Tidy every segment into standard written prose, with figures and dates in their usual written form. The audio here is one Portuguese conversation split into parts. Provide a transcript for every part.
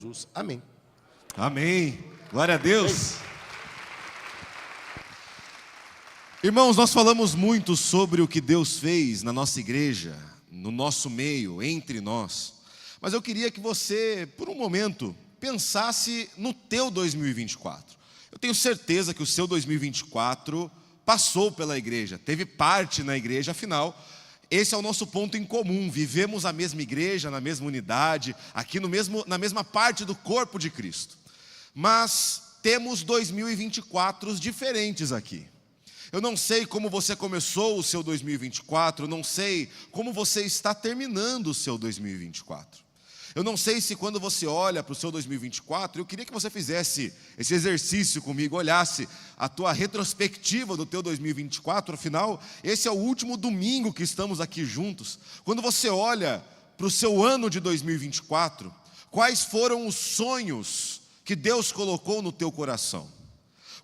Jesus. Amém. Amém. Glória a Deus. Irmãos, nós falamos muito sobre o que Deus fez na nossa igreja, no nosso meio, entre nós. Mas eu queria que você, por um momento, pensasse no teu 2024. Eu tenho certeza que o seu 2024 passou pela igreja, teve parte na igreja, afinal, esse é o nosso ponto em comum. Vivemos a mesma igreja, na mesma unidade, aqui na mesma parte do corpo de Cristo. Mas temos 2024 diferentes aqui. Eu não sei como você começou o seu 2024, eu não sei como você está terminando o seu 2024. Eu não sei se quando você olha para o seu 2024, eu queria que você fizesse esse exercício comigo, olhasse a tua retrospectiva do teu 2024, afinal, esse é o último domingo que estamos aqui juntos. Quando você olha para o seu ano de 2024, quais foram os sonhos que Deus colocou no teu coração?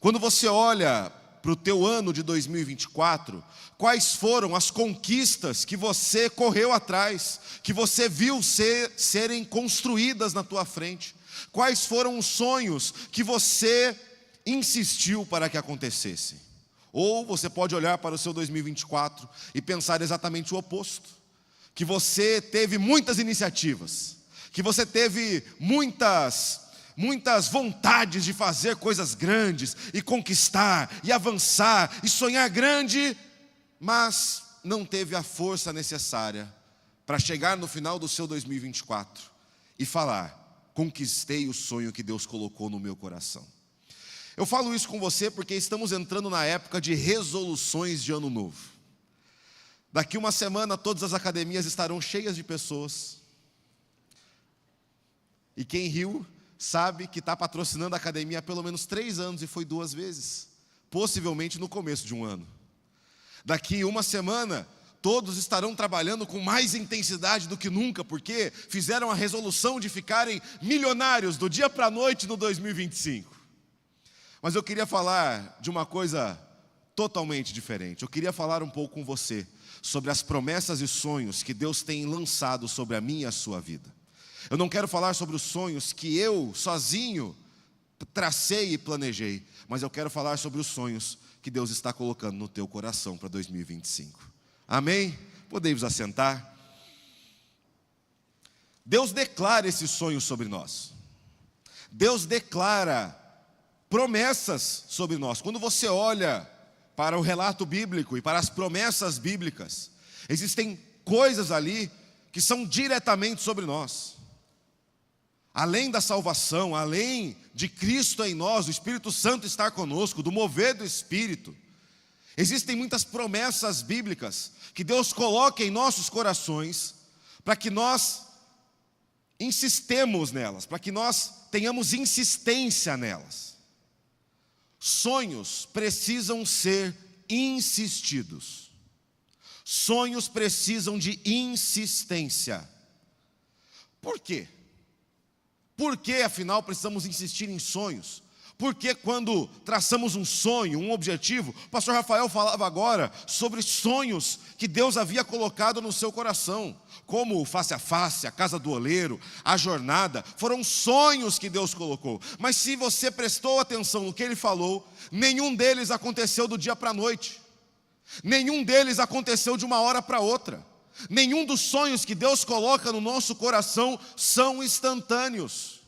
Quando você olha para o teu ano de 2024, quais foram as conquistas que você correu atrás, que você viu serem construídas na tua frente? Quais foram os sonhos que você insistiu para que acontecessem? Ou você pode olhar para o seu 2024 e pensar exatamente o oposto, que você teve muitas iniciativas, que você teve muitas vontades de fazer coisas grandes, e conquistar, e avançar, e sonhar grande, mas não teve a força necessária para chegar no final do seu 2024 e falar: conquistei o sonho que Deus colocou no meu coração. Eu falo isso com você porque estamos entrando na época de resoluções de ano novo. Daqui uma semana todas as academias estarão cheias de pessoas, e quem riu sabe que está patrocinando a academia há pelo menos 3 anos e foi 2 vezes, possivelmente no começo de um ano. Daqui uma semana, todos estarão trabalhando com mais intensidade do que nunca, porque fizeram a resolução de ficarem milionários do dia para a noite no 2025. Mas eu queria falar de uma coisa totalmente diferente. Eu queria falar um pouco com você sobre as promessas e sonhos que Deus tem lançado sobre a minha e a sua vida. Eu não quero falar sobre os sonhos que eu, sozinho, tracei e planejei, mas eu quero falar sobre os sonhos que Deus está colocando no teu coração para 2025. Amém? Podemos assentar? Deus declara esses sonhos sobre nós. Deus declara promessas sobre nós. Quando você olha para o relato bíblico e para as promessas bíblicas, existem coisas ali que são diretamente sobre nós. Além da salvação, além de Cristo em nós, o Espírito Santo estar conosco, do mover do Espírito, existem muitas promessas bíblicas que Deus coloca em nossos corações para que nós insistemos nelas, para que nós tenhamos insistência nelas. Sonhos precisam ser insistidos. Sonhos precisam de insistência. Por quê? Por que, afinal, precisamos insistir em sonhos? Porque quando traçamos um sonho, um objetivo, o pastor Rafael falava agora sobre sonhos que Deus havia colocado no seu coração, como o face a face, a casa do oleiro, a jornada, foram sonhos que Deus colocou. Mas se você prestou atenção no que ele falou, nenhum deles aconteceu do dia para a noite, nenhum deles aconteceu de uma hora para outra. Nenhum dos sonhos que Deus coloca no nosso coração são instantâneos.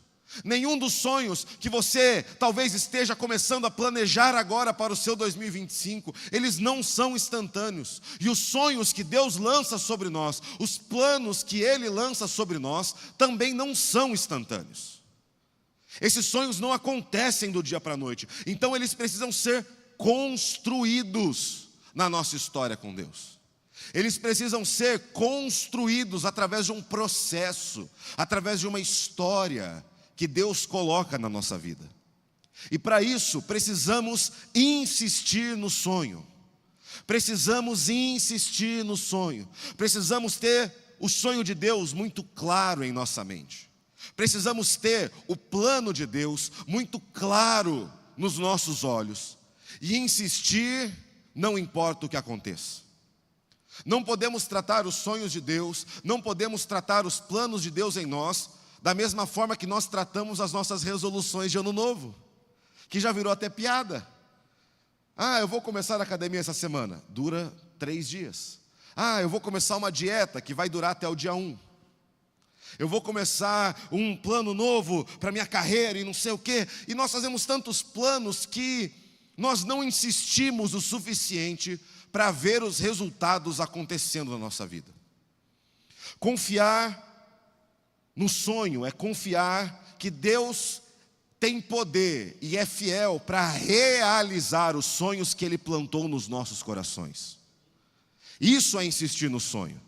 Nenhum dos sonhos que você talvez esteja começando a planejar agora para o seu 2025, eles não são instantâneos. E os sonhos que Deus lança sobre nós, os planos que Ele lança sobre nós, também não são instantâneos. Esses sonhos não acontecem do dia para a noite. Então eles precisam ser construídos na nossa história com Deus. Eles precisam ser construídos através de um processo, através de uma história que Deus coloca na nossa vida. E para isso, precisamos insistir no sonho. Precisamos insistir no sonho. Precisamos ter o sonho de Deus muito claro em nossa mente. Precisamos ter o plano de Deus muito claro nos nossos olhos. E insistir, não importa o que aconteça. Não podemos tratar os sonhos de Deus, não podemos tratar os planos de Deus em nós Da mesma forma que nós tratamos as nossas resoluções de ano novo, que já virou até piada. Eu vou começar a academia essa semana. Dura 3 dias. Eu vou começar uma dieta que vai durar até o dia 1. Eu vou começar um plano novo para minha carreira e não sei o quê. E nós fazemos tantos planos que nós não insistimos o suficiente para ver os resultados acontecendo na nossa vida. Confiar no sonho é confiar que Deus tem poder e é fiel para realizar os sonhos que Ele plantou nos nossos corações. Isso é insistir no sonho.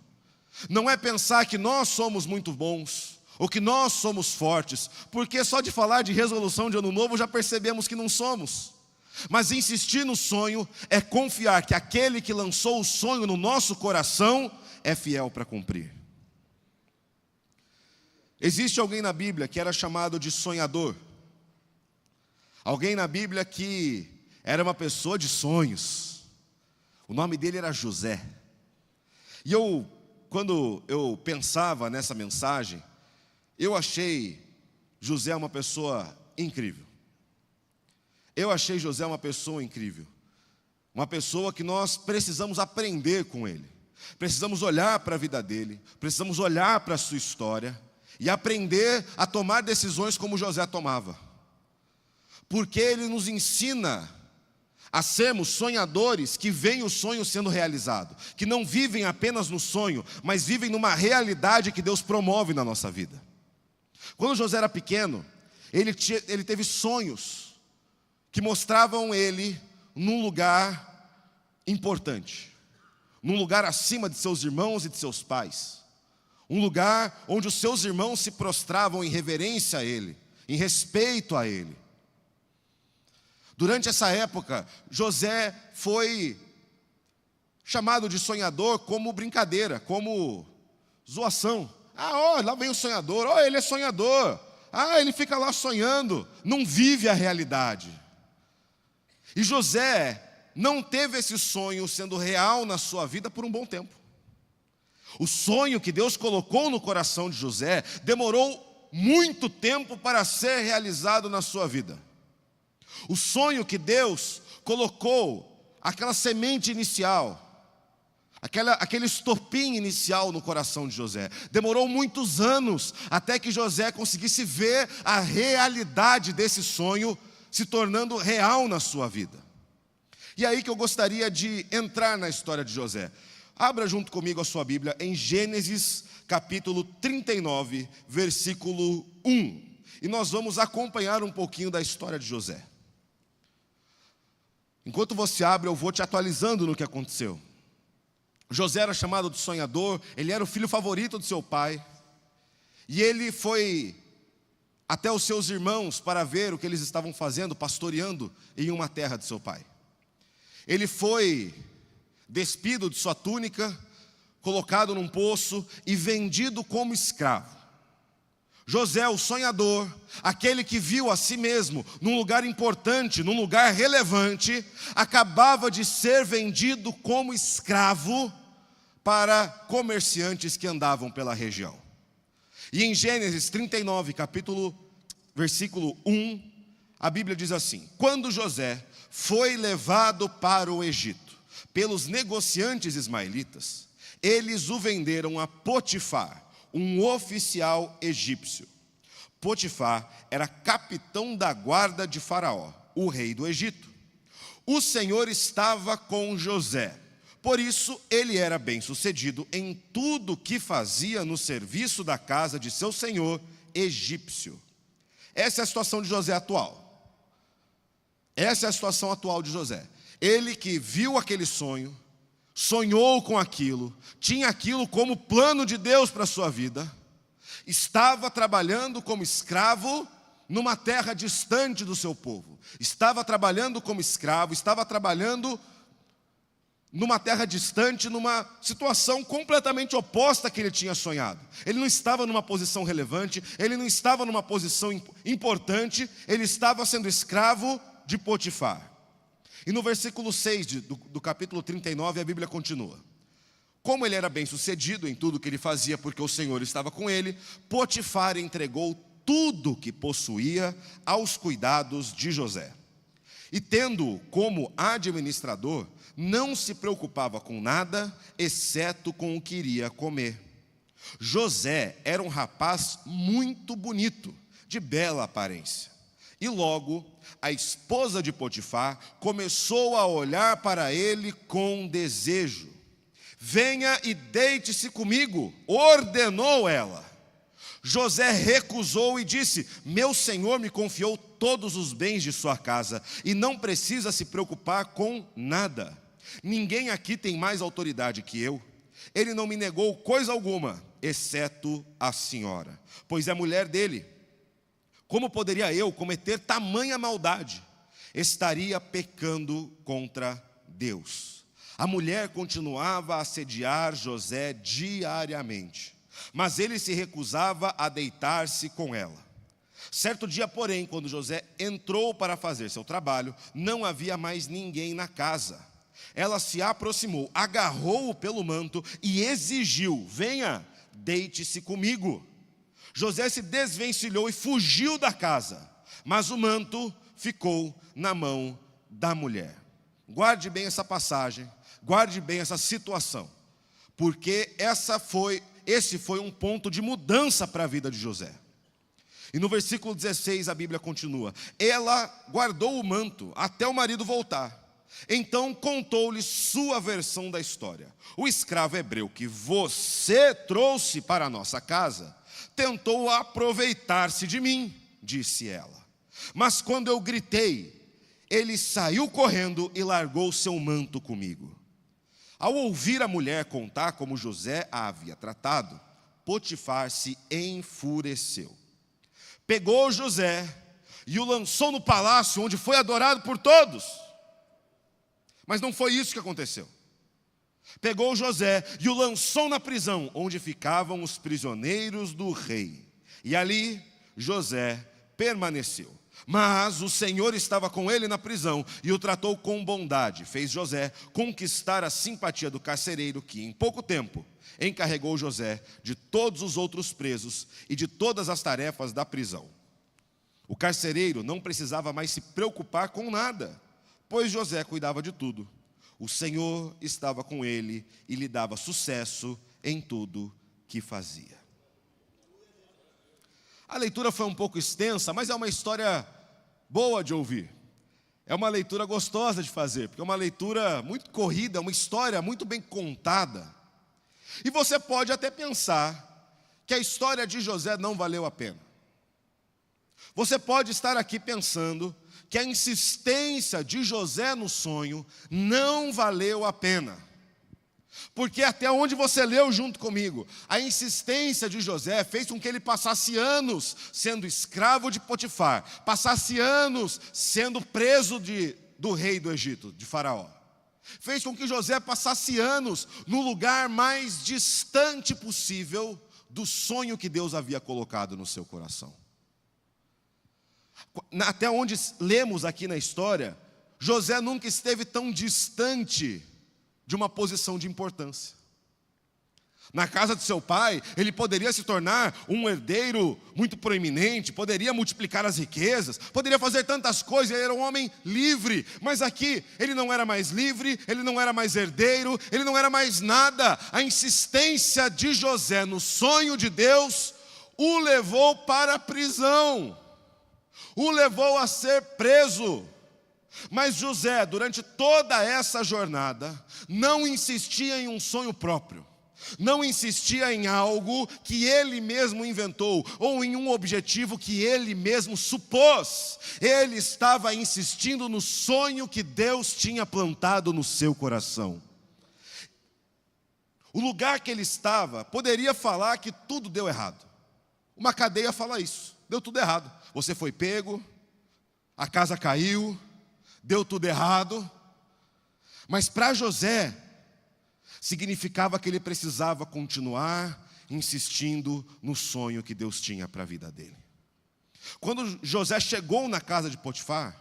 Não é pensar que nós somos muito bons, ou que nós somos fortes, porque só de falar de resolução de ano novo já percebemos que não somos. Mas insistir no sonho é confiar que aquele que lançou o sonho no nosso coração é fiel para cumprir. Existe alguém na Bíblia que era chamado de sonhador. Alguém na Bíblia que era uma pessoa de sonhos. O nome dele era José. E quando eu pensava nessa mensagem, eu achei José uma pessoa incrível. Eu achei José uma pessoa incrível. Uma pessoa que nós precisamos aprender com ele. Precisamos olhar para a vida dele. Precisamos olhar para a sua história. E aprender a tomar decisões como José tomava. Porque ele nos ensina a sermos sonhadores que veem o sonho sendo realizado. Que não vivem apenas no sonho, mas vivem numa realidade que Deus promove na nossa vida. Quando José era pequeno, ele teve sonhos que mostravam ele num lugar importante. Num lugar acima de seus irmãos e de seus pais. Um lugar onde os seus irmãos se prostravam em reverência a ele, em respeito a ele. Durante essa época, José foi chamado de sonhador como brincadeira, como zoação. Lá vem o sonhador, ele é sonhador. Ele fica lá sonhando, não vive a realidade. E José não teve esse sonho sendo real na sua vida por um bom tempo. O sonho que Deus colocou no coração de José demorou muito tempo para ser realizado na sua vida. O sonho que Deus colocou, aquela semente inicial, aquele estopim inicial no coração de José, demorou muitos anos até que José conseguisse ver a realidade desse sonho se tornando real na sua vida. E é aí que eu gostaria de entrar na história de José. Abra junto comigo a sua Bíblia em Gênesis capítulo 39, versículo 1. E nós vamos acompanhar um pouquinho da história de José. Enquanto você abre, eu vou te atualizando no que aconteceu. José era chamado de sonhador, ele era o filho favorito do seu pai. E ele foi até os seus irmãos para ver o que eles estavam fazendo, pastoreando em uma terra de seu pai. Ele foi despido de sua túnica, colocado num poço e vendido como escravo. José, o sonhador, aquele que viu a si mesmo num lugar importante, num lugar relevante, acabava de ser vendido como escravo para comerciantes que andavam pela região. E em Gênesis 39, versículo 1, a Bíblia diz assim: quando José foi levado para o Egito pelos negociantes ismaelitas, eles o venderam a Potifar, um oficial egípcio. Potifar era capitão da guarda de Faraó, o rei do Egito. O Senhor estava com José, por isso ele era bem-sucedido em tudo que fazia no serviço da casa de seu senhor egípcio. Essa é a situação de José atual. Essa é a situação atual de José. Ele que viu aquele sonho, sonhou com aquilo, tinha aquilo como plano de Deus para a sua vida, estava trabalhando como escravo numa terra distante do seu povo, estava trabalhando como escravo, estava trabalhando numa terra distante, numa situação completamente oposta à que ele tinha sonhado. Ele não estava numa posição relevante, ele não estava numa posição importante, ele estava sendo escravo de Potifar. E no versículo 6 do capítulo 39, a Bíblia continua: Como ele era bem-sucedido em tudo que ele fazia, porque o Senhor estava com ele, Potifar entregou tudo que possuía aos cuidados de José. E tendo-o como administrador, não se preocupava com nada, exceto com o que iria comer. José era um rapaz muito bonito, de bela aparência. E logo, a esposa de Potifar começou a olhar para ele com desejo. Venha e deite-se comigo, ordenou ela. José recusou e disse: meu senhor me confiou todos os bens de sua casa, e não precisa se preocupar com nada. Ninguém aqui tem mais autoridade que eu. Ele não me negou coisa alguma, exceto a senhora, pois é mulher dele. Como poderia eu cometer tamanha maldade? Estaria pecando contra Deus. A mulher continuava a assediar José diariamente, mas ele se recusava a deitar-se com ela. Certo dia, porém, quando José entrou para fazer seu trabalho, não havia mais ninguém na casa. Ela se aproximou, agarrou-o pelo manto e exigiu: venha, deite-se comigo. José se desvencilhou e fugiu da casa, mas o manto ficou na mão da mulher. Guarde bem essa passagem, guarde bem essa situação, porque esse foi um ponto de mudança para a vida de José. E no versículo 16 a Bíblia continua: ela guardou o manto até o marido voltar. Então contou-lhe sua versão da história. O escravo hebreu que você trouxe para a nossa casa tentou aproveitar-se de mim, disse ela. Mas quando eu gritei, ele saiu correndo e largou seu manto comigo. Ao ouvir a mulher contar como José a havia tratado, Potifar se enfureceu. Pegou José e o lançou no palácio, onde foi adorado por todos. Mas não foi isso que aconteceu. Pegou José e o lançou na prisão, onde ficavam os prisioneiros do rei. E ali José permaneceu. Mas o Senhor estava com ele na prisão e o tratou com bondade. Fez José conquistar a simpatia do carcereiro, que em pouco tempo encarregou José de todos os outros presos e de todas as tarefas da prisão. O carcereiro não precisava mais se preocupar com nada, pois José cuidava de tudo. O Senhor estava com ele e lhe dava sucesso em tudo que fazia. A leitura foi um pouco extensa, mas é uma história boa de ouvir. É uma leitura gostosa de fazer, porque é uma leitura muito corrida, uma história muito bem contada. E você pode até pensar que a história de José não valeu a pena. Você pode estar aqui pensando que a insistência de José no sonho não valeu a pena. Porque até onde você leu junto comigo, a insistência de José fez com que ele passasse anos sendo escravo de Potifar, passasse anos sendo preso do rei do Egito, de Faraó. Fez com que José passasse anos no lugar mais distante possível do sonho que Deus havia colocado no seu coração. Até onde lemos aqui na história, José nunca esteve tão distante de uma posição de importância. Na casa de seu pai, ele poderia se tornar um herdeiro muito proeminente, poderia multiplicar as riquezas, poderia fazer tantas coisas, ele era um homem livre. Mas aqui, ele não era mais livre, ele não era mais herdeiro, ele não era mais nada. A insistência de José no sonho de Deus o levou para a prisão, o levou a ser preso. Mas José, durante toda essa jornada, não insistia em um sonho próprio, não insistia em algo que ele mesmo inventou, ou em um objetivo que ele mesmo supôs. Ele estava insistindo no sonho que Deus tinha plantado no seu coração. O lugar que ele estava poderia falar que tudo deu errado. Uma cadeia fala isso, deu tudo errado. Você foi pego, a casa caiu, deu tudo errado. Mas para José, significava que ele precisava continuar insistindo no sonho que Deus tinha para a vida dele. Quando José chegou na casa de Potifar,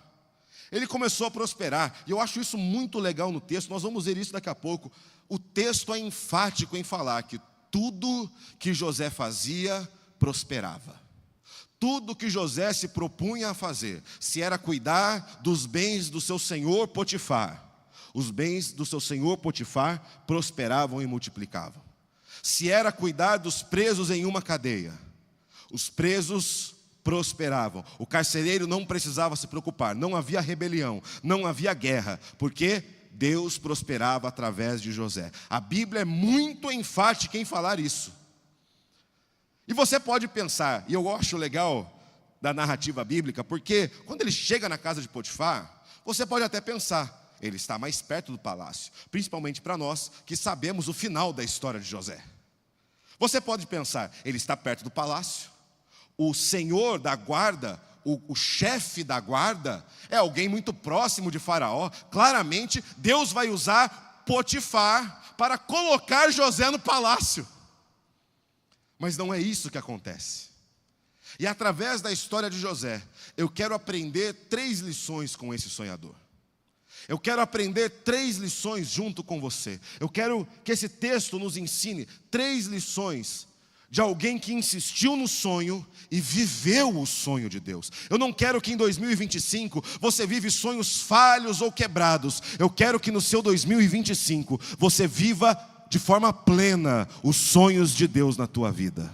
Ele começou a prosperar, e eu acho isso muito legal no texto, nós vamos ver isso daqui a pouco. O texto é enfático em falar que tudo que José fazia, prosperava. Tudo que José se propunha a fazer, se era cuidar dos bens do seu senhor Potifar, os bens do seu senhor Potifar prosperavam e multiplicavam. Se era cuidar dos presos em uma cadeia, os presos prosperavam. O carcereiro não precisava se preocupar, não havia rebelião, não havia guerra, porque Deus prosperava através de José. A Bíblia é muito enfática em falar isso. E você pode pensar, e eu acho legal da narrativa bíblica, porque quando ele chega na casa de Potifar, você pode até pensar, ele está mais perto do palácio, principalmente para nós que sabemos o final da história de José. Você pode pensar, ele está perto do palácio, o senhor da guarda, o chefe da guarda, é alguém muito próximo de Faraó. Claramente, Deus vai usar Potifar para colocar José no palácio. Mas não é isso que acontece. E através da história de José, eu quero aprender 3 lições com esse sonhador. Eu quero aprender 3 lições junto com você. Eu quero que esse texto nos ensine 3 lições de alguém que insistiu no sonho e viveu o sonho de Deus. Eu não quero que em 2025 você vive sonhos falhos ou quebrados. Eu quero que no seu 2025 você viva de forma plena os sonhos de Deus na tua vida.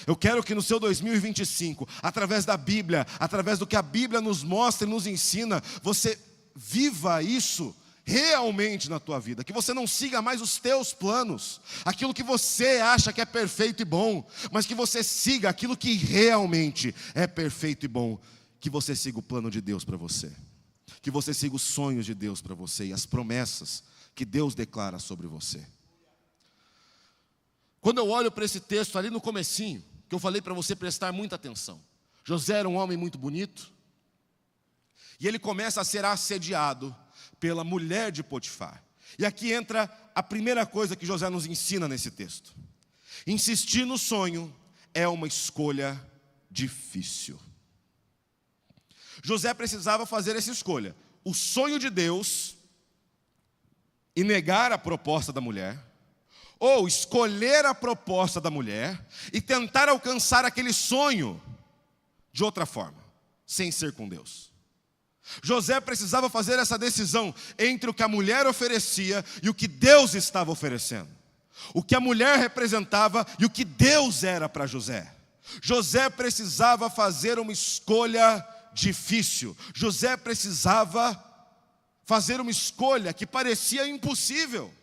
Eu quero que no seu 2025, através da Bíblia, através do que a Bíblia nos mostra e nos ensina, você viva isso realmente na tua vida. Que você não siga mais os teus planos, aquilo que você acha que é perfeito e bom, mas que você siga aquilo que realmente é perfeito e bom. Que você siga o plano de Deus para você. Que você siga os sonhos de Deus para você e as promessas que Deus declara sobre você. Quando eu olho para esse texto ali no comecinho, que eu falei para você prestar muita atenção. José era um homem muito bonito, e ele começa a ser assediado pela mulher de Potifar. E aqui entra a primeira coisa que José nos ensina nesse texto. Insistir no sonho é uma escolha difícil. José precisava fazer essa escolha. O sonho de Deus e negar a proposta da mulher, ou escolher a proposta da mulher e tentar alcançar aquele sonho de outra forma, sem ser com Deus. José precisava fazer essa decisão entre o que a mulher oferecia e o que Deus estava oferecendo. O que a mulher representava e o que Deus era para José. José precisava fazer uma escolha difícil. José precisava fazer uma escolha que parecia impossível.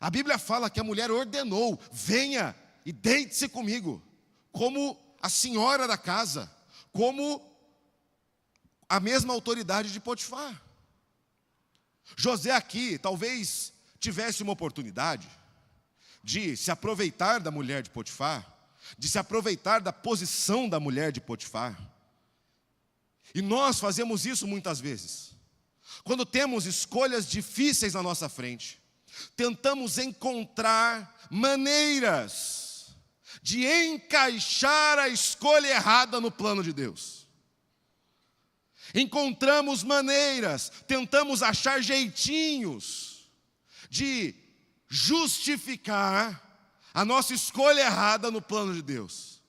A Bíblia fala que a mulher ordenou: venha e deite-se comigo, como a senhora da casa, como a mesma autoridade de Potifar. José aqui talvez tivesse uma oportunidade de se aproveitar da mulher de Potifar, de se aproveitar da posição da mulher de Potifar. E nós fazemos isso muitas vezes. Quando temos escolhas difíceis na nossa frente, tentamos encontrar maneiras de encaixar a escolha errada no plano de Deus. Encontramos maneiras, tentamos achar jeitinhos de justificar a nossa escolha errada no plano de Deus.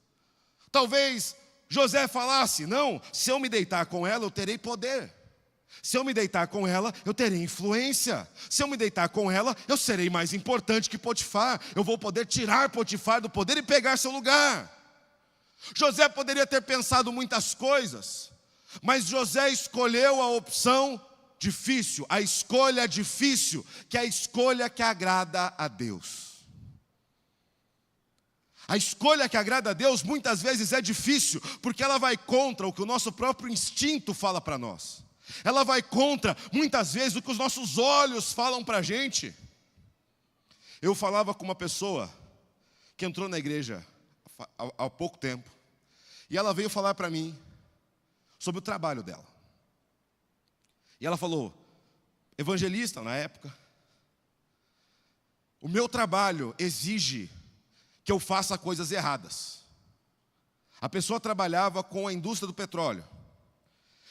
Talvez José falasse: não, se eu me deitar com ela, eu terei poder. Se eu me deitar com ela, eu terei influência. Se eu me deitar com ela, eu serei mais importante que Potifar. Eu vou poder tirar Potifar do poder e pegar seu lugar. José poderia ter pensado muitas coisas, mas José escolheu a opção difícil, a escolha difícil, que é a escolha que agrada a Deus. A escolha que agrada a Deus muitas vezes é difícil, porque ela vai contra o que o nosso próprio instinto fala para nós. Ela vai contra, muitas vezes, o que os nossos olhos falam para a gente. Eu falava com uma pessoa que entrou na igreja há pouco tempo, e ela veio falar para mim sobre o trabalho dela. E ela falou: evangelista na época, o meu trabalho exige que eu faça coisas erradas. A pessoa trabalhava com a indústria do petróleo.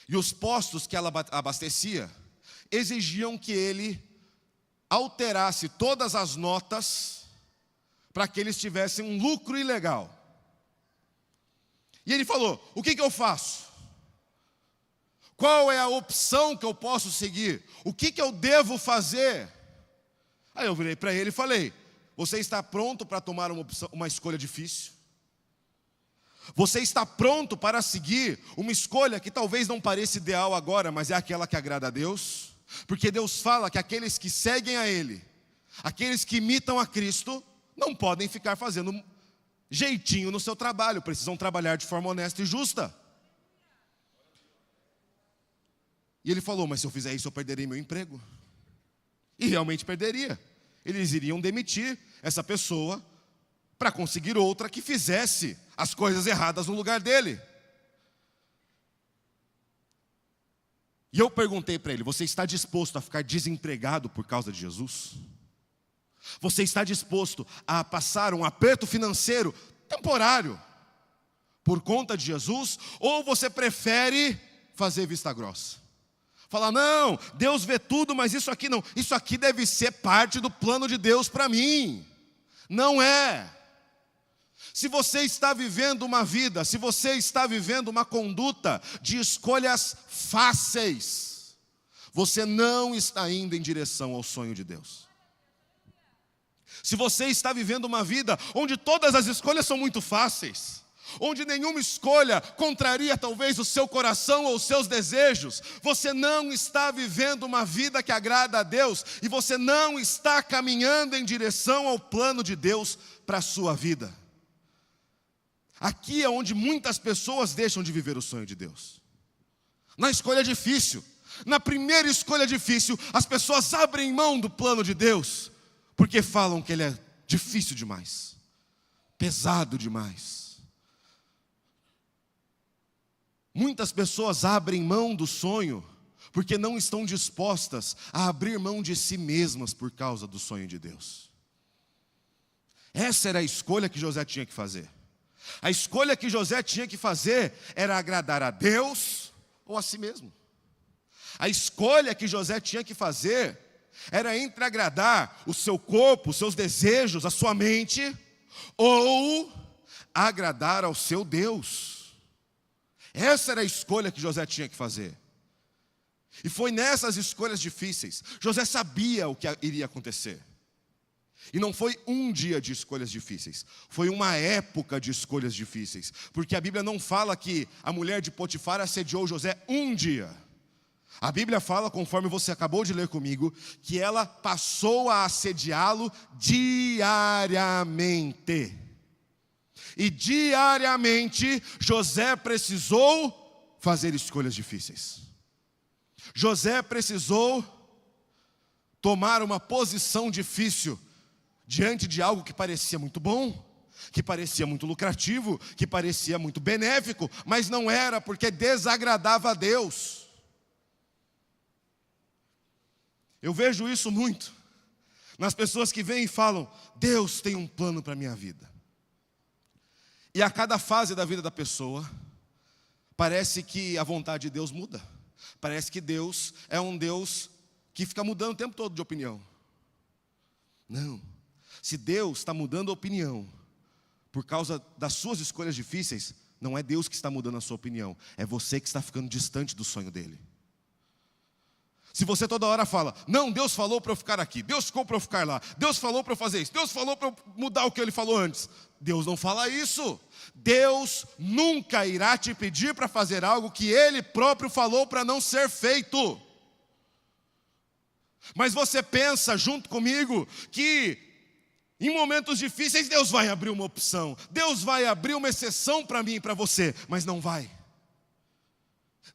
E os postos que ela abastecia exigiam que ele alterasse todas as notas para que eles tivessem um lucro ilegal. E ele falou: o que eu faço? Qual é a opção que eu posso seguir? O que eu devo fazer? Aí eu virei para ele e falei: você está pronto para tomar uma escolha difícil? Você está pronto para seguir uma escolha que talvez não pareça ideal agora, mas é aquela que agrada a Deus? Porque Deus fala que aqueles que seguem a Ele, aqueles que imitam a Cristo, não podem ficar fazendo jeitinho no seu trabalho, precisam trabalhar de forma honesta e justa. E ele falou: mas se eu fizer isso eu perderei meu emprego. E realmente perderia. Eles iriam demitir essa pessoa para conseguir outra que fizesse as coisas erradas no lugar dele. E eu perguntei para ele: você está disposto a ficar desempregado por causa de Jesus? Você está disposto a passar um aperto financeiro temporário por conta de Jesus? Ou você prefere fazer vista grossa? Falar: não, Deus vê tudo, mas isso aqui não. Isso aqui deve ser parte do plano de Deus para mim. Não é. Se você está vivendo uma vida, se você está vivendo uma conduta de escolhas fáceis, você não está indo em direção ao sonho de Deus. Se você está vivendo uma vida onde todas as escolhas são muito fáceis, onde nenhuma escolha contraria talvez o seu coração ou os seus desejos, você não está vivendo uma vida que agrada a Deus, e você não está caminhando em direção ao plano de Deus para a sua vida. Aqui é onde muitas pessoas deixam de viver o sonho de Deus. Na escolha difícil, na primeira escolha difícil, as pessoas abrem mão do plano de Deus, porque falam que ele é difícil demais, pesado demais. Muitas pessoas abrem mão do sonho porque não estão dispostas a abrir mão de si mesmas por causa do sonho de Deus. Essa era a escolha que José tinha que fazer. A escolha que José tinha que fazer era agradar a Deus ou a si mesmo. A escolha que José tinha que fazer era entre agradar o seu corpo, os seus desejos, a sua mente, ou agradar ao seu Deus. Essa era a escolha que José tinha que fazer. E foi nessas escolhas difíceis. José sabia o que iria acontecer. E não foi um dia de escolhas difíceis, foi uma época de escolhas difíceis. Porque a Bíblia não fala que a mulher de Potifar assediou José um dia. A Bíblia fala, conforme você acabou de ler comigo, que ela passou a assediá-lo diariamente. E diariamente José precisou fazer escolhas difíceis. José precisou tomar uma posição difícil diante de algo que parecia muito bom, que parecia muito lucrativo, que parecia muito benéfico, mas não era, porque desagradava a Deus. Eu vejo isso muito nas pessoas que vêm e falam: Deus tem um plano para a minha vida. E a cada fase da vida da pessoa, parece que a vontade de Deus muda. Parece que Deus é um Deus que fica mudando o tempo todo de opinião. Não. Se Deus está mudando a opinião por causa das suas escolhas difíceis, não é Deus que está mudando a sua opinião, é você que está ficando distante do sonho dele. Se você toda hora fala: não, Deus falou para eu ficar aqui, Deus ficou para eu ficar lá, Deus falou para eu fazer isso, Deus falou para eu mudar o que ele falou antes. Deus não fala isso. Deus nunca irá te pedir para fazer algo que ele próprio falou para não ser feito. Mas você pensa junto comigo que em momentos difíceis Deus vai abrir uma opção, Deus vai abrir uma exceção para mim e para você, mas não vai.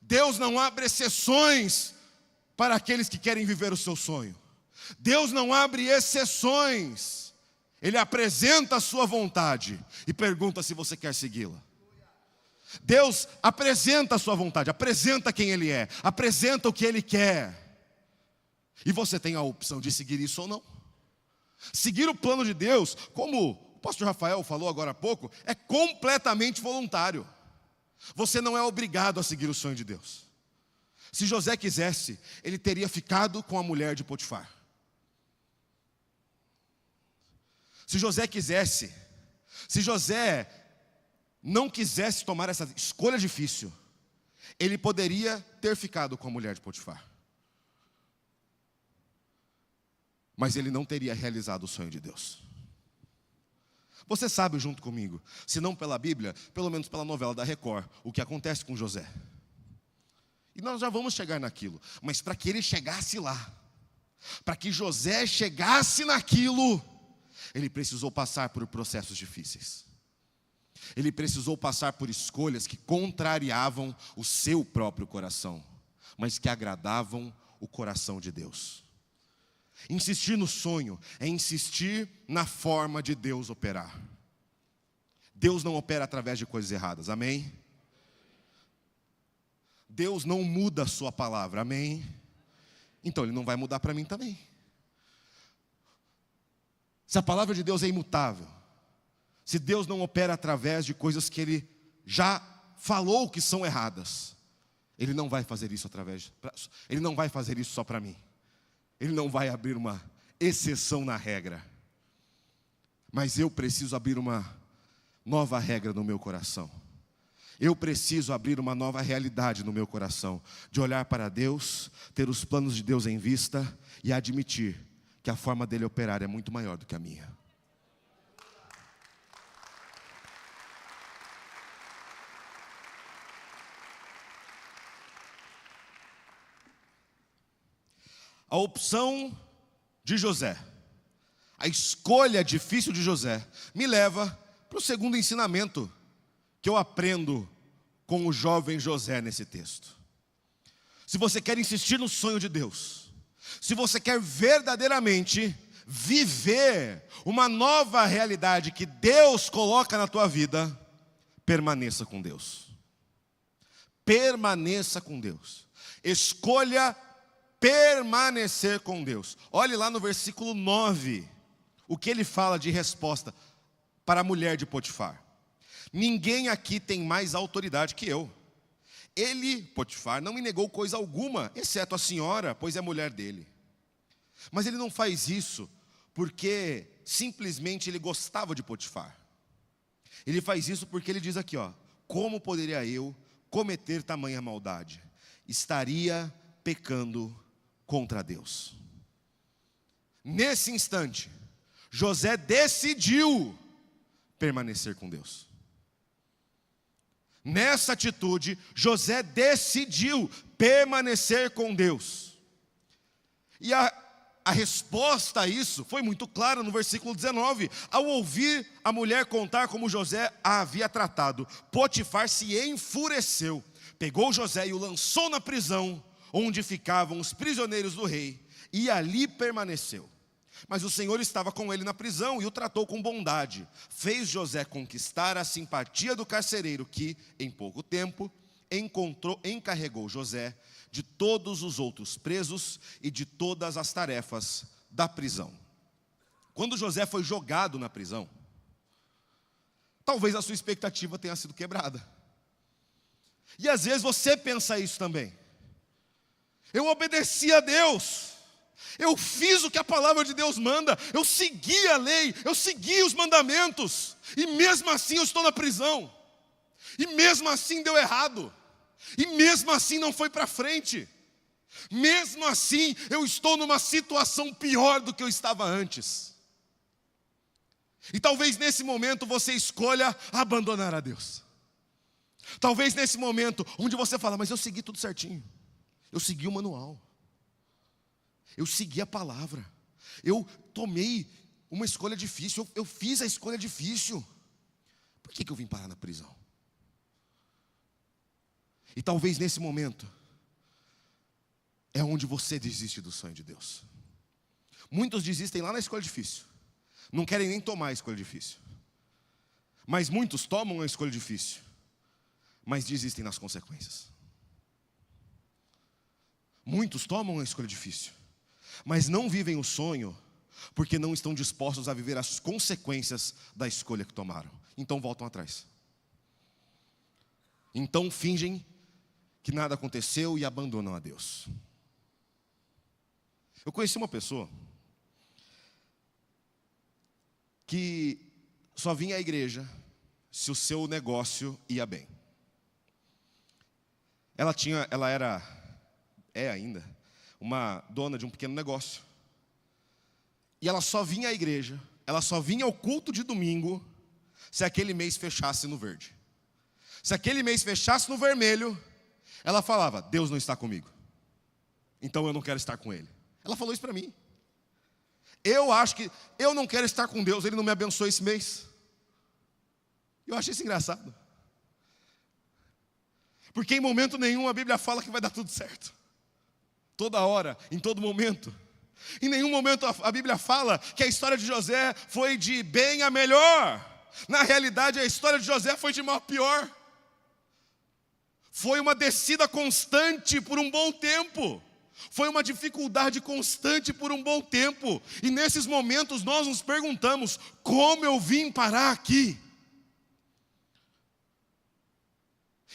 Deus não abre exceções para aqueles que querem viver o seu sonho. Deus não abre exceções. Ele apresenta a sua vontade e pergunta se você quer segui-la. Deus apresenta a sua vontade, apresenta quem Ele é, apresenta o que Ele quer. E você tem a opção de seguir isso ou não. Seguir o plano de Deus, como o pastor Rafael falou agora há pouco, é completamente voluntário. Você não é obrigado a seguir o sonho de Deus. Se José quisesse, ele teria ficado com a mulher de Potifar. Se José quisesse, se José não quisesse tomar essa escolha difícil, ele poderia ter ficado com a mulher de Potifar. Mas ele não teria realizado o sonho de Deus. Você sabe junto comigo, se não pela Bíblia, pelo menos pela novela da Record, o que acontece com José. E nós já vamos chegar naquilo, mas para que ele chegasse lá, para que José chegasse naquilo, ele precisou passar por processos difíceis. Ele precisou passar por escolhas que contrariavam o seu próprio coração, mas que agradavam o coração de Deus. Insistir no sonho é insistir na forma de Deus operar. Deus não opera através de coisas erradas, amém? Deus não muda a sua palavra, amém? Então Ele não vai mudar para mim também. Se a palavra de Deus é imutável, se Deus não opera através de coisas que Ele já falou que são erradas, Ele não vai fazer isso Ele não vai fazer isso só para mim. Ele não vai abrir uma exceção na regra. Mas eu preciso abrir uma nova regra no meu coração. Eu preciso abrir uma nova realidade no meu coração, de olhar para Deus, ter os planos de Deus em vista e admitir que a forma dele operar é muito maior do que a minha. A opção de José, a escolha difícil de José, me leva para o segundo ensinamento que eu aprendo com o jovem José nesse texto. Se você quer insistir no sonho de Deus, se você quer verdadeiramente viver uma nova realidade que Deus coloca na tua vida, permaneça com Deus. Permaneça com Deus. Escolha permanecer com Deus. Olhe lá no versículo 9, o que ele fala de resposta para a mulher de Potifar. Ninguém aqui tem mais autoridade que eu. Ele, Potifar, não me negou coisa alguma, exceto a senhora, pois é mulher dele. Mas ele não faz isso porque simplesmente ele gostava de Potifar. Ele faz isso porque ele diz aqui, ó: como poderia eu cometer tamanha maldade? Estaria pecando contra Deus. Nesse instante, José decidiu permanecer com Deus. Nessa atitude, José decidiu permanecer com Deus. E a resposta a isso foi muito clara no versículo 19. Ao ouvir a mulher contar como José a havia tratado, Potifar se enfureceu, pegou José e o lançou na prisão, onde ficavam os prisioneiros do rei, e ali permaneceu. Mas o Senhor estava com ele na prisão e o tratou com bondade. Fez José conquistar a simpatia do carcereiro que, em pouco tempo, encarregou José de todos os outros presos e de todas as tarefas da prisão. Quando José foi jogado na prisão, talvez a sua expectativa tenha sido quebrada. E às vezes você pensa isso também. Eu obedeci a Deus, eu fiz o que a palavra de Deus manda, eu segui a lei, eu segui os mandamentos, e mesmo assim eu estou na prisão, e mesmo assim deu errado, e mesmo assim não foi para frente, mesmo assim eu estou numa situação pior do que eu estava antes. E talvez nesse momento você escolha abandonar a Deus. Talvez nesse momento onde você fala: mas eu segui tudo certinho, eu segui o manual, eu segui a palavra, eu tomei uma escolha difícil, eu fiz a escolha difícil. Por que eu vim parar na prisão? E talvez nesse momento é onde você desiste do sonho de Deus. Muitos desistem lá na escolha difícil, não querem nem tomar a escolha difícil. Mas muitos tomam a escolha difícil, mas desistem nas consequências. Muitos tomam a escolha difícil, mas não vivem o sonho, porque não estão dispostos a viver as consequências da escolha que tomaram. Então voltam atrás. Então fingem que nada aconteceu e abandonam a Deus. Eu conheci uma pessoa que só vinha à igreja se o seu negócio ia bem. Ela é ainda, uma dona de um pequeno negócio. E ela só vinha à igreja, ela só vinha ao culto de domingo, se aquele mês fechasse no verde. Se aquele mês fechasse no vermelho, ela falava: Deus não está comigo, então eu não quero estar com Ele. Ela falou isso para mim. Eu acho que eu não quero estar com Deus, Ele não me abençoou esse mês. Eu achei isso engraçado. Porque em momento nenhum a Bíblia fala que vai dar tudo certo. Toda hora, em todo momento. Em nenhum momento a Bíblia fala que a história de José foi de bem a melhor. Na realidade, a história de José foi de mal a pior. Foi uma descida constante por um bom tempo. Foi uma dificuldade constante por um bom tempo. E nesses momentos nós nos perguntamos: como eu vim parar aqui?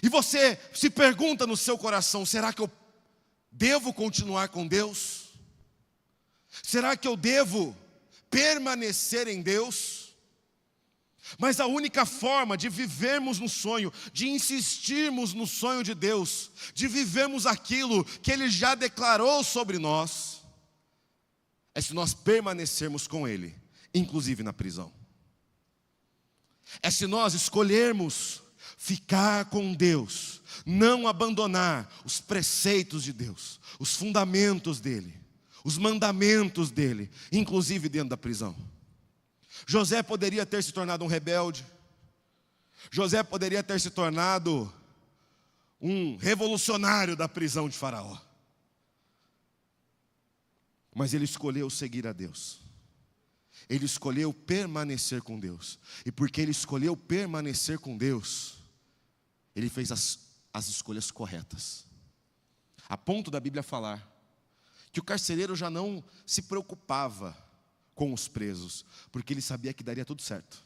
E você se pergunta no seu coração: será que eu devo continuar com Deus? Será que eu devo permanecer em Deus? Mas a única forma de vivermos no sonho, de insistirmos no sonho de Deus, de vivermos aquilo que Ele já declarou sobre nós, é se nós permanecermos com Ele, inclusive na prisão. É se nós escolhermos ficar com Deus, não abandonar os preceitos de Deus, os fundamentos dEle, os mandamentos dEle, inclusive dentro da prisão. José poderia ter se tornado um rebelde. José poderia ter se tornado um revolucionário da prisão de Faraó. Mas ele escolheu seguir a Deus. Ele escolheu permanecer com Deus. E porque ele escolheu permanecer com Deus, ele fez as escolhas corretas. A ponto da Bíblia falar que o carcereiro já não se preocupava com os presos, porque ele sabia que daria tudo certo.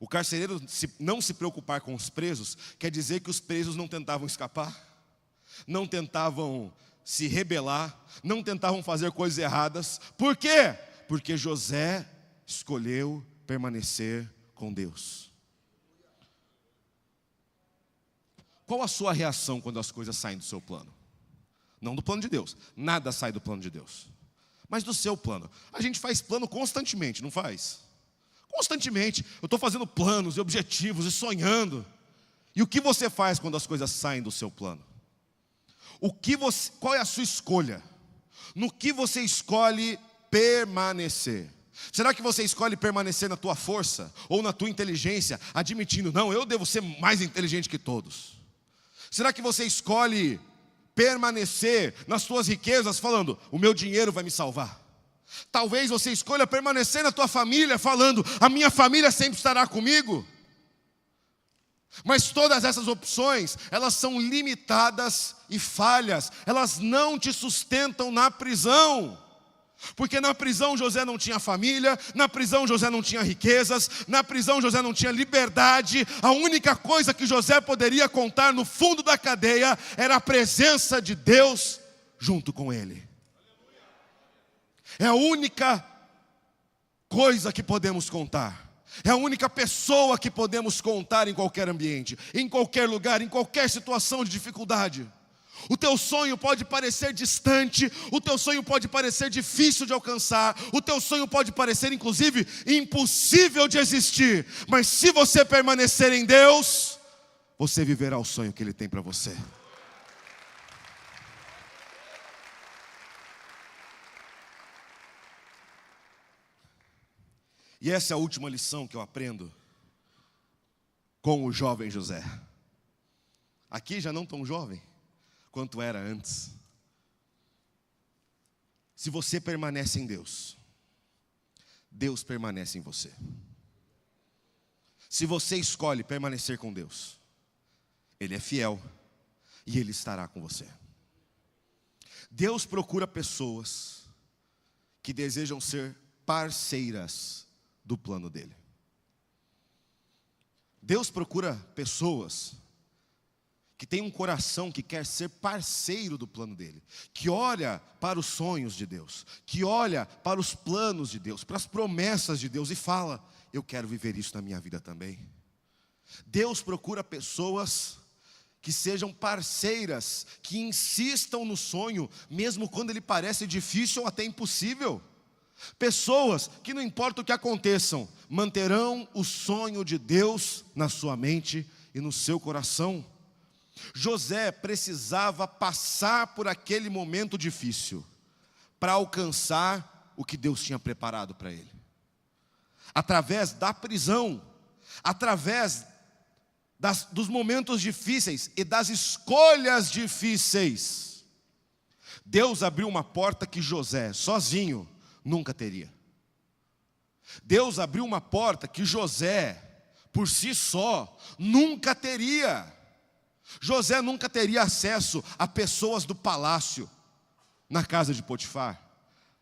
O carcereiro não se preocupar com os presos, quer dizer que os presos não tentavam escapar, não tentavam se rebelar, não tentavam fazer coisas erradas. Por quê? Porque José escolheu permanecer com Deus. Qual a sua reação quando as coisas saem do seu plano? Não do plano de Deus, nada sai do plano de Deus, mas do seu plano. A gente faz plano constantemente, não faz? Constantemente, eu estou fazendo planos e objetivos e sonhando. E o que você faz quando as coisas saem do seu plano? Qual é a sua escolha? No que você escolhe permanecer? Será que você escolhe permanecer na tua força ou na tua inteligência, admitindo: não, eu devo ser mais inteligente que todos? Será que você escolhe permanecer nas suas riquezas, falando: o meu dinheiro vai me salvar? Talvez você escolha permanecer na tua família, falando: a minha família sempre estará comigo. Mas todas essas opções, elas são limitadas e falhas. Elas não te sustentam na prisão. Porque na prisão José não tinha família, na prisão José não tinha riquezas, na prisão José não tinha liberdade. A única coisa que José poderia contar no fundo da cadeia era a presença de Deus junto com ele. É a única coisa que podemos contar. É a única pessoa que podemos contar em qualquer ambiente, em qualquer lugar, em qualquer situação de dificuldade. O teu sonho pode parecer distante, o teu sonho pode parecer difícil de alcançar, o teu sonho pode parecer inclusive impossível de existir, mas se você permanecer em Deus, você viverá o sonho que Ele tem para você. E essa é a última lição que eu aprendo com o jovem José. Aqui já não tão jovem quanto era antes. Se você permanece em Deus, Deus permanece em você. Se você escolhe permanecer com Deus, Ele é fiel e Ele estará com você. Deus procura pessoas que desejam ser parceiras do plano dele. Deus procura pessoas que tem um coração que quer ser parceiro do plano dele, que olha para os sonhos de Deus, que olha para os planos de Deus, para as promessas de Deus e fala: eu quero viver isso na minha vida também. Deus procura pessoas que sejam parceiras, que insistam no sonho, mesmo quando ele parece difícil ou até impossível. Pessoas que, não importa o que aconteçam, manterão o sonho de Deus na sua mente e no seu coração. José precisava passar por aquele momento difícil para alcançar o que Deus tinha preparado para ele. Através da prisão, através dos momentos difíceis e das escolhas difíceis, Deus abriu uma porta que José, sozinho, nunca teria. Deus abriu uma porta que José, por si só, nunca teria. José nunca teria acesso a pessoas do palácio, na casa de Potifar,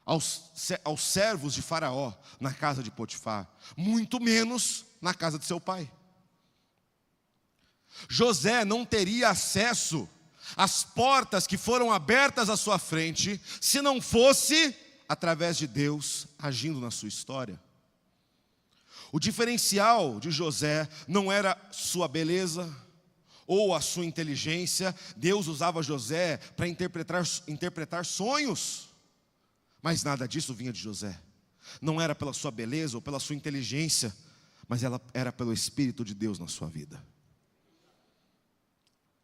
aos servos de Faraó, na casa de Potifar, muito menos na casa de seu pai. José não teria acesso às portas que foram abertas à sua frente, se não fosse através de Deus agindo na sua história. O diferencial de José não era sua beleza ou a sua inteligência. Deus usava José para interpretar sonhos, mas nada disso vinha de José. Não era pela sua beleza ou pela sua inteligência, mas ela era pelo Espírito de Deus na sua vida.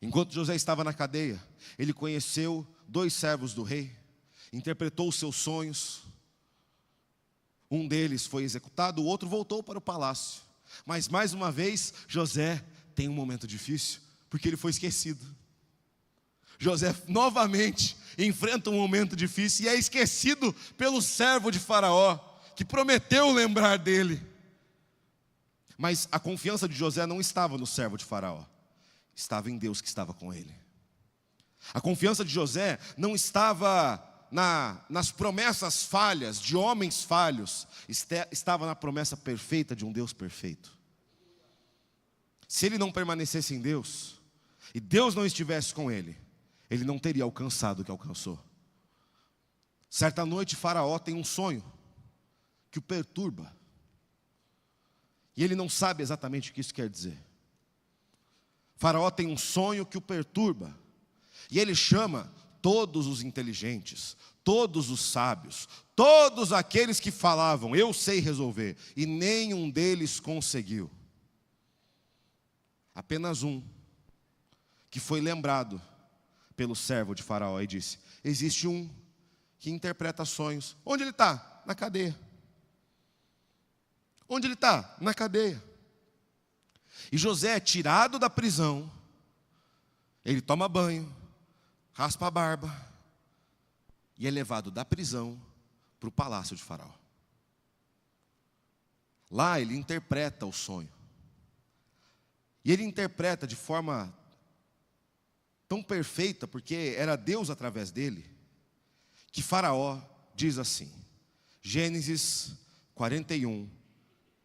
Enquanto José estava na cadeia, ele conheceu 2 servos do rei, interpretou os seus sonhos. Um deles foi executado, o outro voltou para o palácio. Mas mais uma vez, José tem um momento difícil, porque ele foi esquecido. José novamente enfrenta um momento difícil e é esquecido pelo servo de Faraó, que prometeu lembrar dele. Mas a confiança de José não estava no servo de Faraó, estava em Deus que estava com ele. A confiança de José não estava nas promessas falhas de homens falhos, estava na promessa perfeita de um Deus perfeito. Se ele não permanecesse em Deus, e Deus não estivesse com ele, ele não teria alcançado o que alcançou. Certa noite, Faraó tem um sonho que o perturba, e ele não sabe exatamente o que isso quer dizer. Faraó tem um sonho que o perturba, e ele chama todos os inteligentes, todos os sábios, todos aqueles que falavam: eu sei resolver, e nenhum deles conseguiu. Apenas um, que foi lembrado pelo servo de Faraó e disse: existe um que interpreta sonhos. Onde ele está? Na cadeia. Onde ele está? Na cadeia. E José é tirado da prisão, ele toma banho, raspa a barba e é levado da prisão para o palácio de Faraó. Lá ele interpreta o sonho. E ele interpreta de forma tão perfeita, porque era Deus através dele, que Faraó diz assim, Gênesis 41,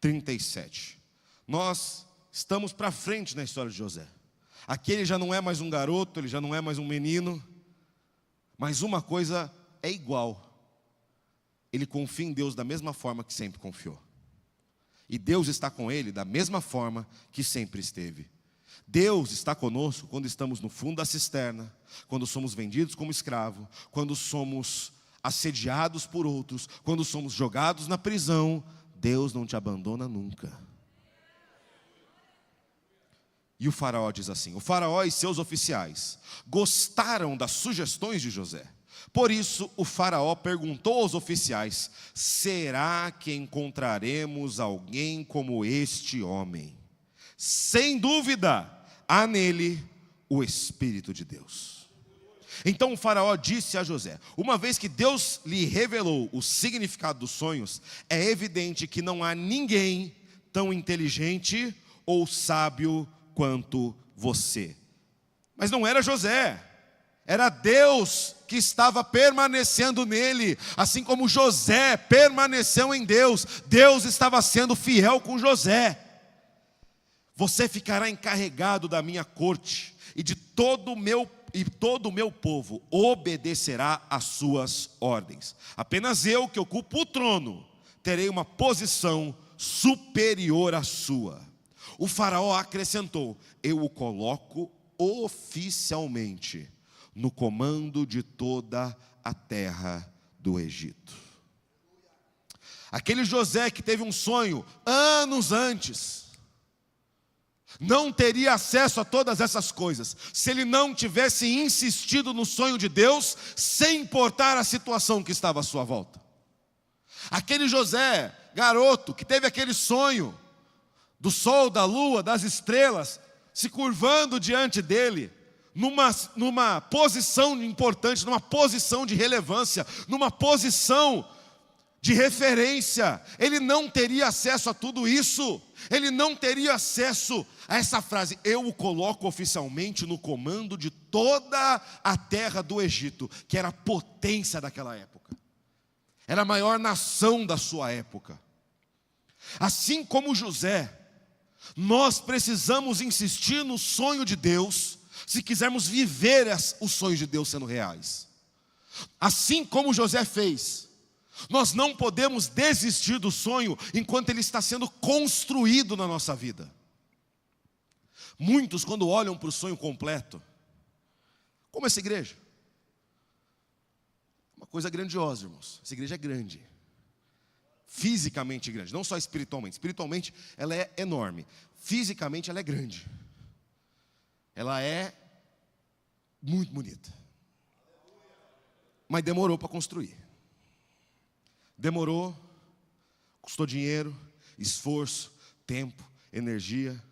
37. Nós estamos para frente na história de José. Aqui ele já não é mais um garoto, ele já não é mais um menino, mas uma coisa é igual: ele confia em Deus da mesma forma que sempre confiou. E Deus está com ele da mesma forma que sempre esteve. Deus está conosco quando estamos no fundo da cisterna, quando somos vendidos como escravo, quando somos assediados por outros, quando somos jogados na prisão. Deus não te abandona nunca. E o Faraó diz assim: o Faraó e seus oficiais gostaram das sugestões de José. Por isso o Faraó perguntou aos oficiais: será que encontraremos alguém como este homem? Sem dúvida, há nele o Espírito de Deus. Então o Faraó disse a José: uma vez que Deus lhe revelou o significado dos sonhos, é evidente que não há ninguém tão inteligente ou sábio quanto você. Mas não era José, era Deus que estava permanecendo nele. Assim como José permaneceu em Deus, Deus estava sendo fiel com José. Você ficará encarregado da minha corte, todo o meu povo obedecerá às suas ordens. Apenas eu, que ocupo o trono, terei uma posição superior à sua. O faraó acrescentou: eu o coloco oficialmente no comando de toda a terra do Egito. Aquele José que teve um sonho anos antes, não teria acesso a todas essas coisas, se ele não tivesse insistido no sonho de Deus, sem importar a situação que estava à sua volta. Aquele José, garoto, que teve aquele sonho, do sol, da lua, das estrelas, se curvando diante dele, numa posição importante, numa posição de relevância, numa posição de referência, ele não teria acesso a tudo isso, ele não teria acesso a essa frase: eu o coloco oficialmente no comando de toda a terra do Egito, que era a potência daquela época, era a maior nação da sua época. Assim como José, nós precisamos insistir no sonho de Deus, se quisermos viver os sonhos de Deus sendo reais. Assim como José fez, nós não podemos desistir do sonho enquanto ele está sendo construído na nossa vida. Muitos, quando olham para o sonho completo, como essa igreja, uma coisa grandiosa, irmãos. Essa igreja é grande, fisicamente grande, não só espiritualmente. Espiritualmente ela é enorme, fisicamente ela é grande. Ela é muito bonita, mas demorou para construir. Demorou, custou dinheiro, esforço, tempo, energia.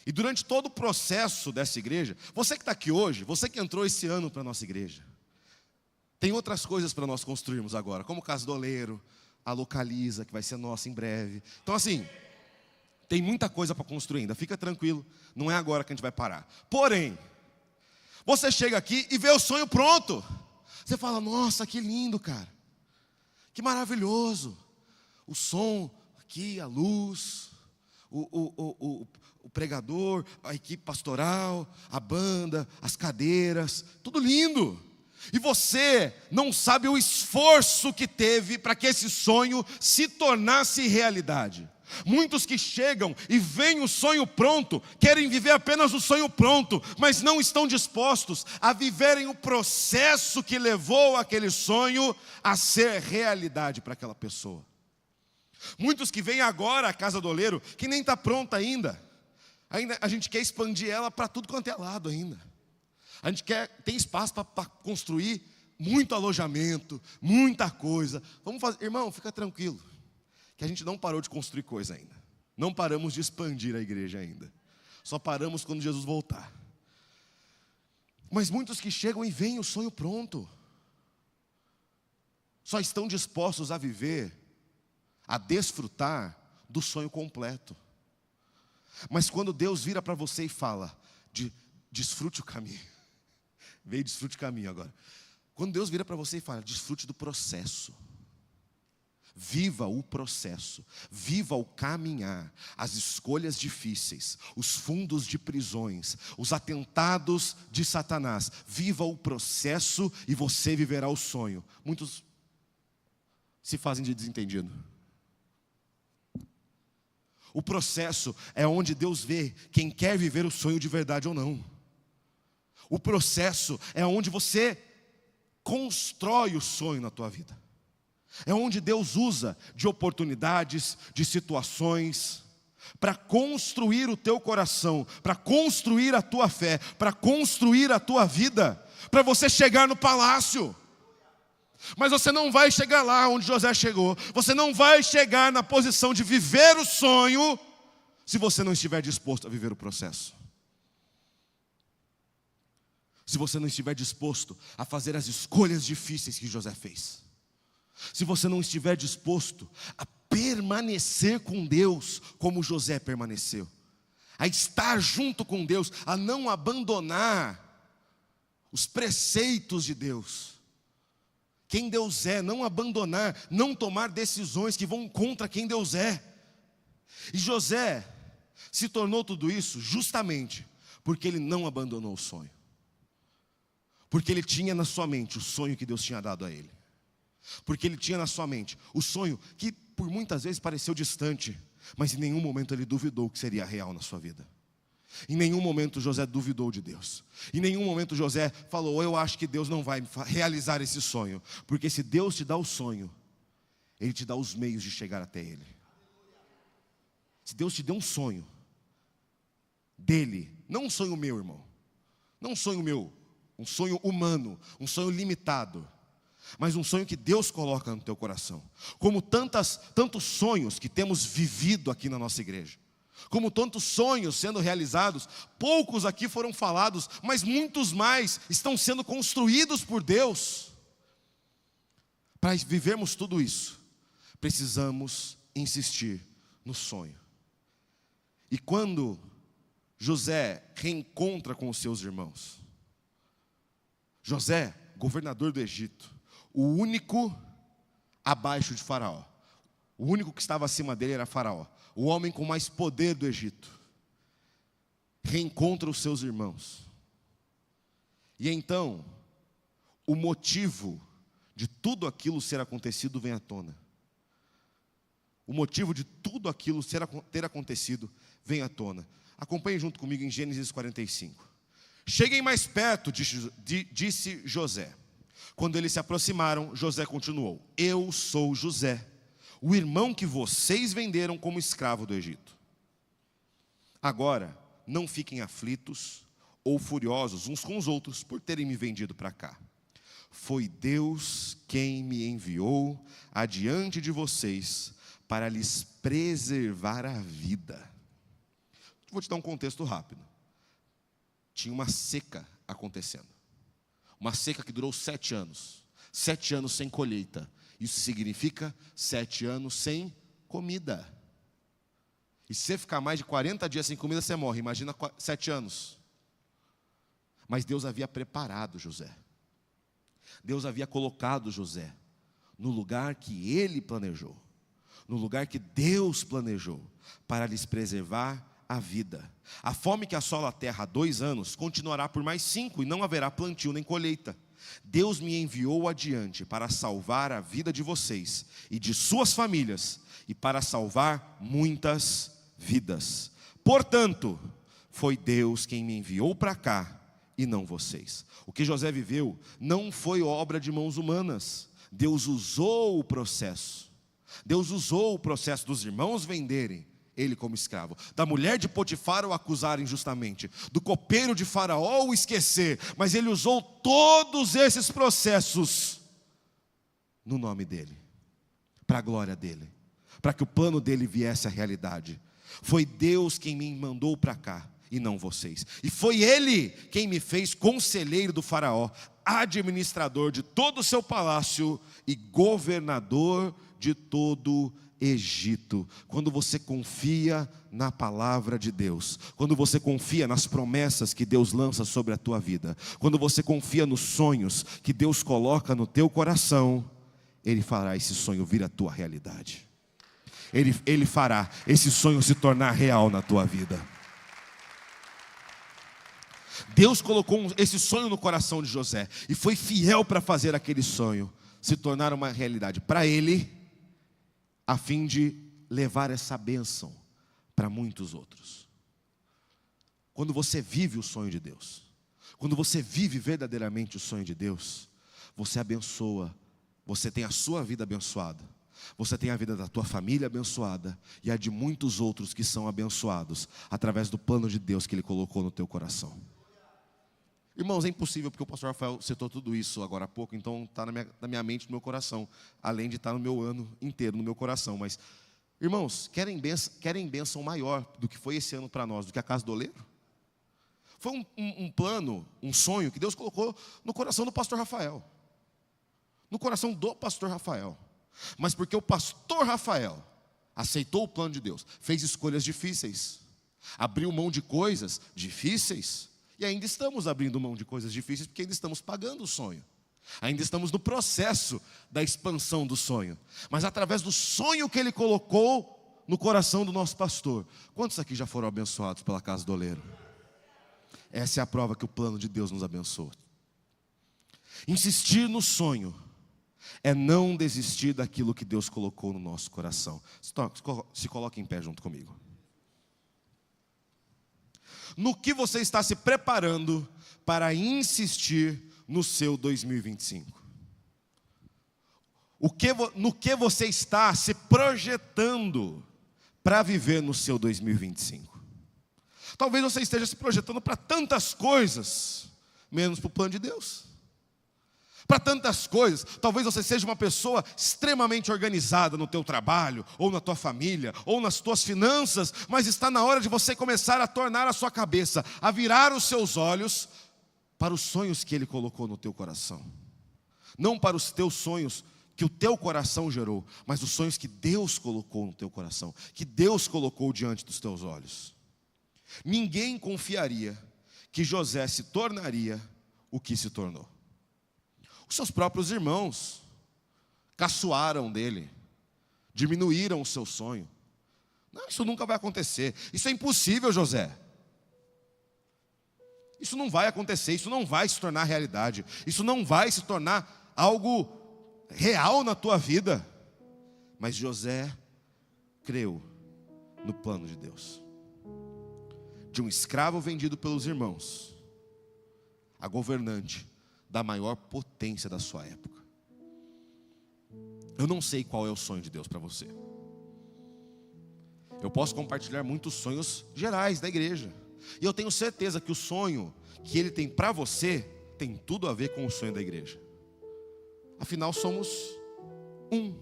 E durante todo o processo dessa igreja, você que está aqui hoje, você que entrou esse ano para a nossa igreja, tem outras coisas para nós construirmos agora, como o Casa do Oleiro, a Localiza, que vai ser nossa em breve. Então assim, tem muita coisa para construir ainda, fica tranquilo, não é agora que a gente vai parar. Porém, você chega aqui e vê o sonho pronto. Você fala: nossa, que lindo, cara, que maravilhoso. O som aqui, a luz, o pregador, a equipe pastoral, a banda, as cadeiras, tudo lindo. E você não sabe o esforço que teve para que esse sonho se tornasse realidade. Muitos que chegam e veem o sonho pronto, querem viver apenas o sonho pronto, mas não estão dispostos a viverem o processo que levou aquele sonho a ser realidade para aquela pessoa. Muitos que vêm agora à Casa do Oleiro, que nem está pronta ainda a gente quer expandir ela para tudo quanto é lado ainda. A gente tem espaço para construir muito alojamento, muita coisa. Vamos fazer, irmão, fica tranquilo, que a gente não parou de construir coisa ainda. Não paramos de expandir a igreja ainda. Só paramos quando Jesus voltar. Mas muitos que chegam e veem o sonho pronto, só estão dispostos a viver, a desfrutar do sonho completo. Mas quando Deus vira para você e fala: desfrute o caminho. Veio, desfrute o caminho agora. Quando Deus vira para você e fala: desfrute do processo. Viva o processo, viva o caminhar, as escolhas difíceis, os fundos de prisões, os atentados de Satanás. Viva o processo e você viverá o sonho. Muitos se fazem de desentendido. O processo é onde Deus vê quem quer viver o sonho de verdade ou não. O processo é onde você constrói o sonho na tua vida. É onde Deus usa de oportunidades, de situações, para construir o teu coração, para construir a tua fé, para construir a tua vida, para você chegar no palácio. Mas você não vai chegar lá onde José chegou. Você não vai chegar na posição de viver o sonho se você não estiver disposto a viver o processo. Se você não estiver disposto a fazer as escolhas difíceis que José fez. Se você não estiver disposto a permanecer com Deus como José permaneceu. A estar junto com Deus, a não abandonar os preceitos de Deus. Quem Deus é, não abandonar, não tomar decisões que vão contra quem Deus é. E José, se tornou tudo isso justamente porque ele não abandonou o sonho. Porque ele tinha na sua mente o sonho que Deus tinha dado a ele. Porque ele tinha na sua mente o sonho que por muitas vezes pareceu distante, mas em nenhum momento ele duvidou que seria real na sua vida. Em nenhum momento José duvidou de Deus. Em nenhum momento José falou: eu acho que Deus não vai realizar esse sonho. Porque se Deus te dá o sonho, Ele te dá os meios de chegar até Ele. Se Deus te deu um sonho dele, não um sonho meu, irmão, não um sonho meu, um sonho humano, um sonho limitado, mas um sonho que Deus coloca no teu coração. Como tantos sonhos que temos vivido aqui na nossa igreja, como tantos sonhos sendo realizados, poucos aqui foram falados, mas muitos mais estão sendo construídos por Deus. Para vivermos tudo isso, precisamos insistir no sonho. E quando José reencontra com os seus irmãos, José, governador do Egito, o único abaixo de Faraó, o único que estava acima dele era Faraó, o homem com mais poder do Egito, reencontra os seus irmãos. E então, o motivo de tudo aquilo ser acontecido vem à tona. O motivo de tudo aquilo ter acontecido vem à tona. Acompanhe junto comigo em Gênesis 45. Cheguem mais perto, disse José. Quando eles se aproximaram, José continuou: eu sou José, o irmão que vocês venderam como escravo do Egito. Agora, não fiquem aflitos ou furiosos uns com os outros por terem me vendido para cá. Foi Deus quem me enviou adiante de vocês para lhes preservar a vida. Vou te dar um contexto rápido. Tinha uma seca acontecendo. Uma seca que durou 7 anos. 7 anos sem colheita. Isso significa 7 anos sem comida. E se você ficar mais de 40 dias sem comida, você morre. Imagina 7 anos. Mas Deus havia preparado José. Deus havia colocado José no lugar que Ele planejou. No lugar que Deus planejou para lhes preservar a vida. A fome que assola a terra há 2 anos continuará por mais 5 e não haverá plantio nem colheita. Deus me enviou adiante para salvar a vida de vocês e de suas famílias e para salvar muitas vidas. Portanto, foi Deus quem me enviou para cá e não vocês. O que José viveu não foi obra de mãos humanas. Deus usou o processo. Deus usou o processo dos irmãos venderem ele como escravo, da mulher de Potifar o acusar injustamente, do copeiro de Faraó o esquecer, mas ele usou todos esses processos no nome dele, para a glória dele, para que o plano dele viesse à realidade. Foi Deus quem me mandou para cá e não vocês, e foi Ele quem me fez conselheiro do Faraó, administrador de todo o seu palácio e governador de todo Egito. Quando você confia na palavra de Deus, quando você confia nas promessas que Deus lança sobre a tua vida, quando você confia nos sonhos que Deus coloca no teu coração, Ele fará esse sonho vir à tua realidade. Ele fará esse sonho se tornar real na tua vida. Deus colocou esse sonho no coração de José e foi fiel para fazer aquele sonho se tornar uma realidade para ele, a fim de levar essa bênção para muitos outros. Quando você vive o sonho de Deus, quando você vive verdadeiramente o sonho de Deus, você abençoa, você tem a sua vida abençoada, você tem a vida da tua família abençoada e a de muitos outros que são abençoados através do plano de Deus que Ele colocou no teu coração. Irmãos, é impossível, porque o pastor Rafael citou tudo isso agora há pouco, então está na minha mente, no meu coração, além de estar no meu ano inteiro, no meu coração. Mas, irmãos, querem bênção maior do que foi esse ano para nós, do que a casa do oleiro? Foi um plano, um sonho que Deus colocou no coração do pastor Rafael, no coração do pastor Rafael. Mas porque o pastor Rafael aceitou o plano de Deus, fez escolhas difíceis, abriu mão de coisas difíceis, e ainda estamos abrindo mão de coisas difíceis, porque ainda estamos pagando o sonho. Ainda estamos no processo da expansão do sonho. Mas através do sonho que Ele colocou no coração do nosso pastor. Quantos aqui já foram abençoados pela casa do oleiro? Essa é a prova que o plano de Deus nos abençoa. Insistir no sonho é não desistir daquilo que Deus colocou no nosso coração. Se coloque em pé junto comigo. No que você está se preparando para insistir no seu 2025? No que você está se projetando para viver no seu 2025? Talvez você esteja se projetando para tantas coisas, menos para o plano de Deus. Para tantas coisas, talvez você seja uma pessoa extremamente organizada no teu trabalho, ou na tua família, ou nas tuas finanças, mas está na hora de você começar a tornar a sua cabeça, a virar os seus olhos para os sonhos que Ele colocou no teu coração. Não para os teus sonhos que o teu coração gerou, mas os sonhos que Deus colocou no teu coração, que Deus colocou diante dos teus olhos. Ninguém confiaria que José se tornaria o que se tornou. Os seus próprios irmãos caçoaram dele, diminuíram o seu sonho. Não, isso nunca vai acontecer. Isso é impossível, José. Isso não vai acontecer, isso não vai se tornar realidade. Isso não vai se tornar algo real na tua vida. Mas José creu no plano de Deus. De um escravo vendido pelos irmãos, a governante da maior potência da sua época. Eu não sei qual é o sonho de Deus para você. Eu posso compartilhar muitos sonhos gerais da igreja. E eu tenho certeza que o sonho que Ele tem para você tem tudo a ver com o sonho da igreja. Afinal, somos um.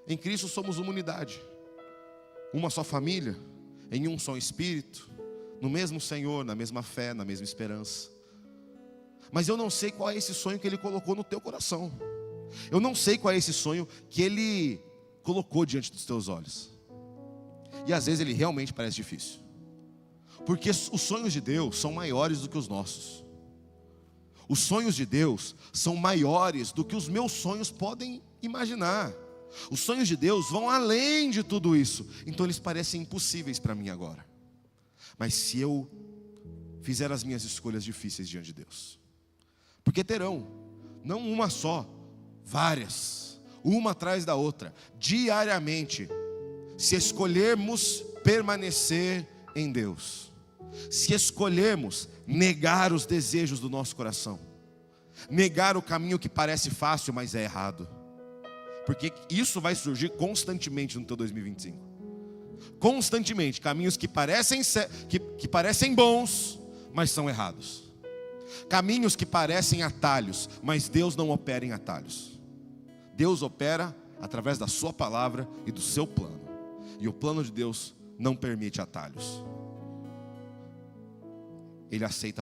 Em Cristo somos uma unidade. Uma só família, em um só Espírito, no mesmo Senhor, na mesma fé, na mesma esperança. Mas eu não sei qual é esse sonho que Ele colocou no teu coração. Eu não sei qual é esse sonho que Ele colocou diante dos teus olhos. E às vezes ele realmente parece difícil. Porque os sonhos de Deus são maiores do que os nossos. Os sonhos de Deus são maiores do que os meus sonhos podem imaginar. Os sonhos de Deus vão além de tudo isso. Então eles parecem impossíveis para mim agora. Mas se eu fizer as minhas escolhas difíceis diante de Deus, porque terão, não uma só, várias, uma atrás da outra, diariamente, se escolhermos permanecer em Deus, se escolhermos negar os desejos do nosso coração, negar o caminho que parece fácil, mas é errado, porque isso vai surgir constantemente no teu 2025. Constantemente, caminhos que parecem bons, mas são errados. Caminhos que parecem atalhos, mas Deus não opera em atalhos. Deus opera através da sua palavra e do seu plano. E o plano de Deus não permite atalhos. Ele aceita